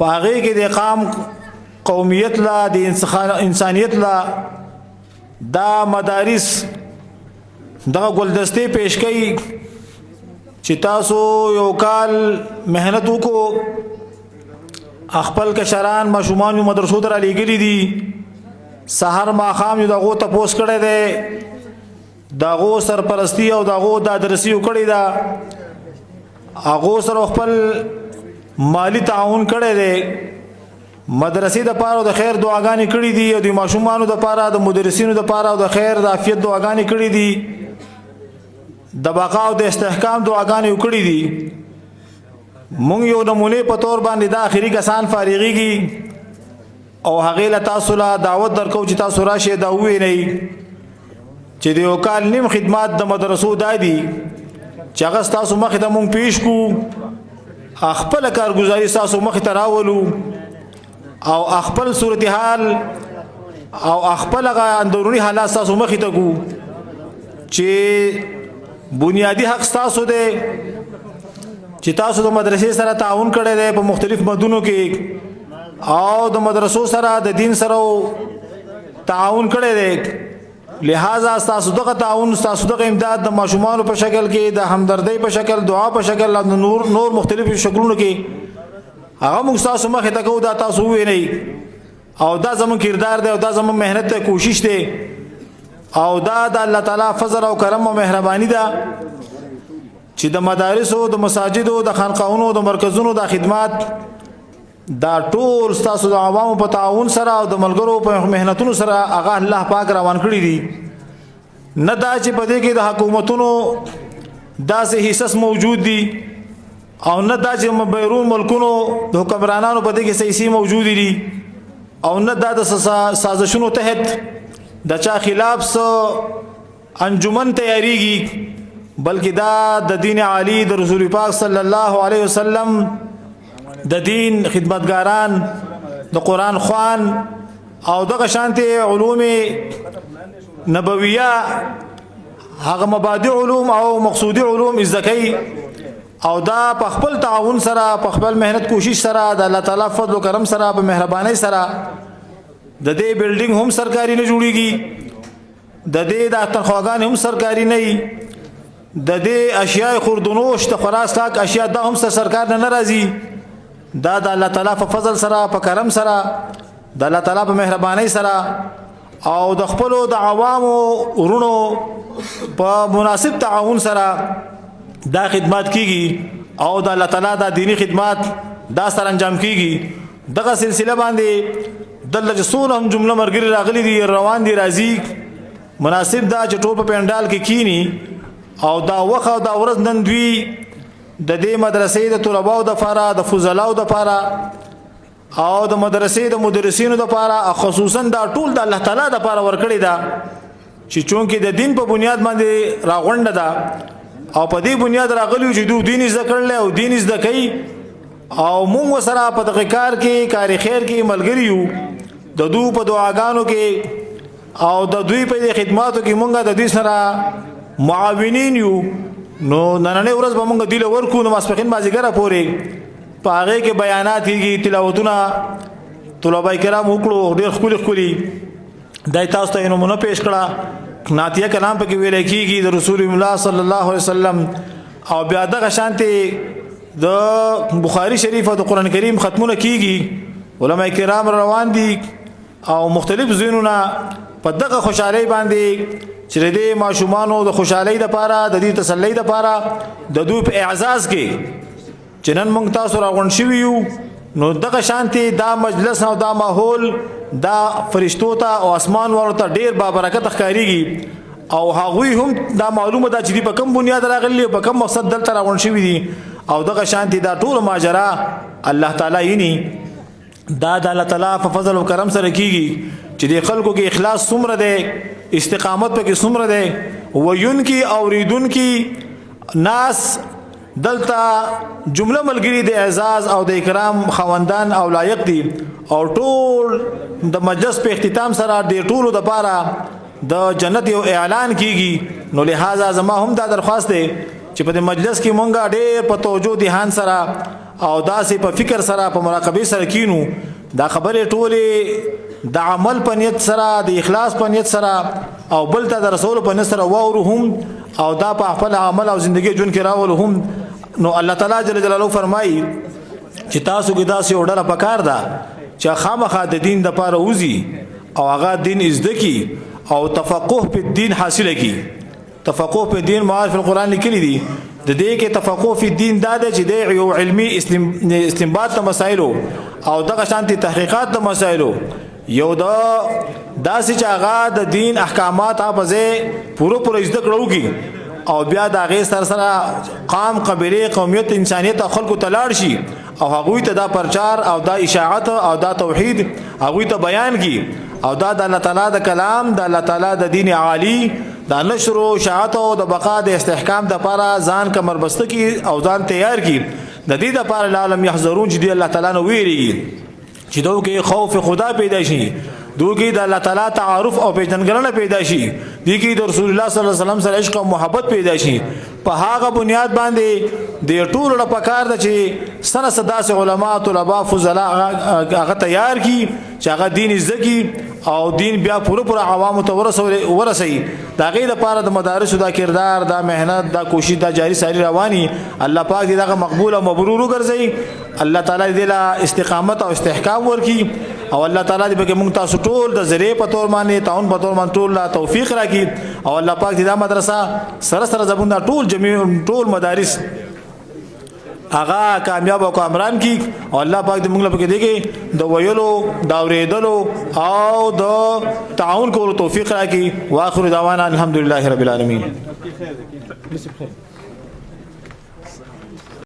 پاغه کې د قام قومیت لا د انسانیت لا دا مدارس دغه ګلدستې پیش کړي چې تاسو یو کال مهنت وکړو خپل کشران ماشومان یو مدرسو ته لېږلي دي سحر ماښام یو دغو تپوس کړی دی دغو سرپرستی او دغو دادرسي کړې ده هغو سره خپل مالی تعاون کړی دی مدرسې د پاره د خیر دعاګانې کړې دي او د ماشومانو د پاره د مدرسینو د پاره د خیر د عافیت دعاګانې کړې دي د بقا او د استحکام دعاګانې وکړې دي مونږ یو نمونه په تور باندې د اخري کسان فارغيږي او هغه له تاسو له دعوت درکو چې تاسو راشي دا وې نه چې د یو کال نیم خدمات د مدرسو دادي چې هغه تاسو مخې ته مونږ پیش کو خپل کارګزاري تاسو مخې ته راولو او خپل صورتحال او خپل اندرونی حالات تاسو مخې ته کو چې بنیادی حق تاسو دی چې تاسو د مدرسې سره تعاون کړی دی په مختلف مدونو کې او د مدرسو سره د دین سره تعاون کړی دی لہذا تاسو دغه تعاون تاسو دغه امداد د ماشومانو په شکل کې د همدردۍ په شکل دعا په شکل نور مختلف شکلونو کې هغه موږ تاسو مخې ته کوو دا تاسو ووینئ او دا زموږ کردار دی او دا زموږ محنت دی کوشش دی او دا د الله تعالی فضل او کرم او مهرباني ده چې د مدارسو د مساجدو د خانقاهونو د مرکزونو د خدمات دا ټول تاسو د عوامو په تعاون سره او د ملګرو په مهنتونو سره هغه الله پاک روان کړی دي نه دا چې په دې کې د حکومتونو داسې حصص موجود دي او نه دا چې بیرون ملکونو د حکمرانانو په دې کې سیاسي موجود دي او نه دا د سازشونو تحت د چا خلاف سو انجمن تیاریږي بلکې دا د دین عالی د رسول پاک صلی الله علیه وسلم د دین خدمتګاران د قران خوان او دغه شانتي علوم نبویه هغه مبادئ علوم او مقصودی علوم ازدکی او دا په خپل تعاون سره په خپل مهنت کوشش سره د الله تعالی فضل او کرم سره په مهرباني سره د دې بلډینګ هم سرکاري نه جوړیږي د دې د تنخواګان هم سرکاري نه د دې اشیاء خوردنوش ته خلاص تاک اشیاء دا هم سرکار نه ناراضي دا د الله تعالی په فضل سره په کرم سره د الله تعالی په مهرباني سره او د خپل د عوامو ورونو په مناسب تعاون سره دا خدمات کیږي او د الله تعالی د دینی خدمات دا سره انجام کیږي دغه سلسله باندې د لجسون هم جمله مرګري راغلي دي روان دي راځي مناسب دا چې ټول په پندال کې کینی او دا وخت او دا ورځ نن دوی د دې مدرسې د طلباو د فارا د فضلاو د فارا او د مدرسې د مدرسینو د فارا خصوصا دا ټول د الله تعالی د فارا ورکړي دا چې چونکې د دین په بنیاد باندې راغونډه ده او په دې بنیاد راغلی چې دوی دین زده کړل او دین زده کوي او موږ سره په دغه کار کې کار خیر کې ملګری یو د دوی په دعاګانو کې او د دوی په خدماتو کې موږ د دې سره معاونین یو نو نننې ورځ به موږ دیله ورکو نو ماسپخین مازیګره پورې په هغه کې بیانات کیږي تلاوتونه طلبه کرام وکړو ډېر خولي دای تاسو ته نمونه پیش کړه ناتیه کلام په کې ویل کیږي د رسول الله صلی الله علیه وسلم او بیا دغه شانتي د بخاری شریف او د قران کریم ختمونه کیږي علما کرام روان دي او مختلف زینونه په دغه خوشحالي باندې چې د ماشومانو د خوشحالي د پاره د دې تسلی د پاره د دوی په اعزاز کې چې نن موږ تاسو راغون شوي یو نو دغه شانتي دا مجلس او دا ماحول دا فرشتو ته او اسمان ورته ډیر با برکت ښکاریږي او هغوی هم دا معلومه ده چې په کوم بنیاد راغلي په کوم مقصد دلته راغون شوي دي او دغه شانتي دا ټول ماجرا الله تعالی یې دا د الله تعالی په فضل او کرم سره کیږي چې د خلکو کې اخلاص څومره دی استقامت پکې څومره دی وینکی اوریدونکي ناس دلته جمله ملګری د اعزاز او د اکرام خوندان او لایق دي او ټول د مجلس په اختتام سره د ټولو د پاره د جنت یو اعلان کیږي نو لہذا زما هم دا درخواست دی چې په دې مجلس کې مونږه ډېر په توجه دهان سره او داسې په فکر سره په مراقبه سره کینو دا خبره ټوله د عمل په نیت سره د اخلاص په نیت سره او بل ته د رسول په نیت سره واورهم او دا په خپل عمل او ژوندۍ جون کې راولهم نو الله تعالی جل جلاله فرمایي چې تاسو کې داسې وړه پکار ده چې خامخا د دین د پاره وزي او هغه دین زده کی او تفقه په دین حاصله کی تفقه په دین معارف القرآن لیکلي دي د دې کې تفقه په دین دا ده چې د یو علمي استنباط د مسایلو او دغه شانتي تحقیقات د مسایلو یو دا داسې چې هغه د دین احکامات په پوره زده کړو کی او بیا د هغه سره قام قبيله قومیت انسانيت او خلکو تلاړ شي او هغه ته دا پرچار او دا اشاعت او دا توحید هغه ته بیان کی او دا د الله تعالی د کلام د الله تعالی د دین عالی دا نشر او اشاعت او د بقا د استحکام د لپاره ځان کمربسته کی او ځان تیار کی د دې لپاره العالم يحذرون چې دی الله تعالی نو ویریږي چې دوی کې خوف خدا پیدا شي دوی کې د الله تعالی تعارف او پیژنګلنه پیدا شي دوی کې د رسول الله صلی الله علیه وسلم سره عشق او محبت پیدا شي په هغه بنیاد باندې د ټول له پکار د چې سره صداس علما طلبه فضلا هغه تیار کی چې هغه دین زکی او دین بیا پوره عوام ته ورسي دا غي د پاره د مدارس دا کردار دا مهنت دا کوشش دا جاری ساری رواني الله پاک دې دا مقبول او مبرور وګرځي الله تعالی دې لا استقامت او استحکام ورکي او الله تعالی دې به موږ تاسو ټول د ذریعہ په تور باندې تعاون په تور باندې ټول لا توفیق راکړي او الله پاک دې دا مدرسه سره زبون دا ټول جميع ټول مدارس اغا کامیاب او کامران کی او الله پاک دې موږ لپاره دیږي د ویلو دا اوریدلو او د تعاون کولو توفیق راکړي واخر دعوانا الحمدلله رب العالمین